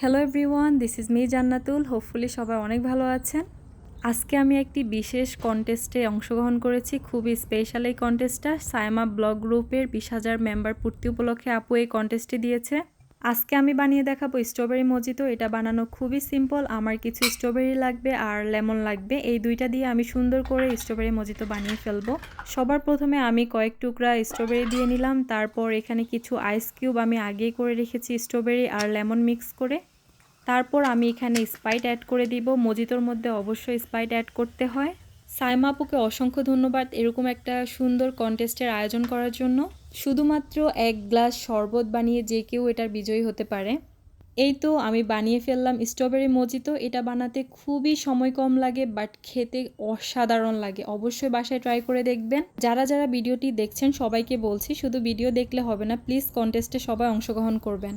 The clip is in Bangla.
Hello everyone, this is me Jannatul. Hopefully সবাই অনেক ভালো আছেন। আজকে আমি একটি বিশেষ কন্টেস্টে অংশগ্রহণ করেছি। খুবই স্পেশাল এই কন্টেস্টটা। সায়মা ব্লগ গ্রুপের 20,000 মেম্বার পূর্তি উপলক্ষে আপু এই কন্টেস্টে দিয়েছে। আজকে আমি বানিয়ে দেখাবো স্ট্রবেরি মজিতো। এটা বানানো খুবই সিম্পল। আমার কিছু স্ট্রবেরি লাগবে আর লেমন লাগবে। এই দুইটা দিয়ে আমি সুন্দর করে স্ট্রবেরি মজিতো বানিয়ে ফেলবো। সবার প্রথমে আমি কয়েক টুকরা স্ট্রবেরি দিয়ে নিলাম। তারপর এখানে কিছু আইস কিউব আমি আগেই করে রেখেছি স্ট্রবেরি আর লেমন মিক্স করে। তারপর আমি এখানে স্প্রাইট অ্যাড করে দিব। মজিতোর মধ্যে অবশ্যই স্প্রাইট অ্যাড করতে হয়। সায়মা আপুকে অসংখ্য ধন্যবাদ এরকম একটা সুন্দর কন্টেস্টের আয়োজন করার জন্য। শুধুমাত্র এক গ্লাস শরবত বানিয়ে যে কেউ এটার বিজয়ী হতে পারে। এই তো আমি বানিয়ে ফেললাম স্ট্রবেরি মজিতো। এটা বানাতে খুবই সময় কম লাগে, বাট খেতে অসাধারণ লাগে। অবশ্যই বাসায় ট্রাই করে দেখবেন। যারা যারা ভিডিওটি দেখছেন সবাইকে বলছি, শুধু ভিডিও দেখলে হবে না, প্লিজ কন্টেস্টে সবাই অংশগ্রহণ করবেন।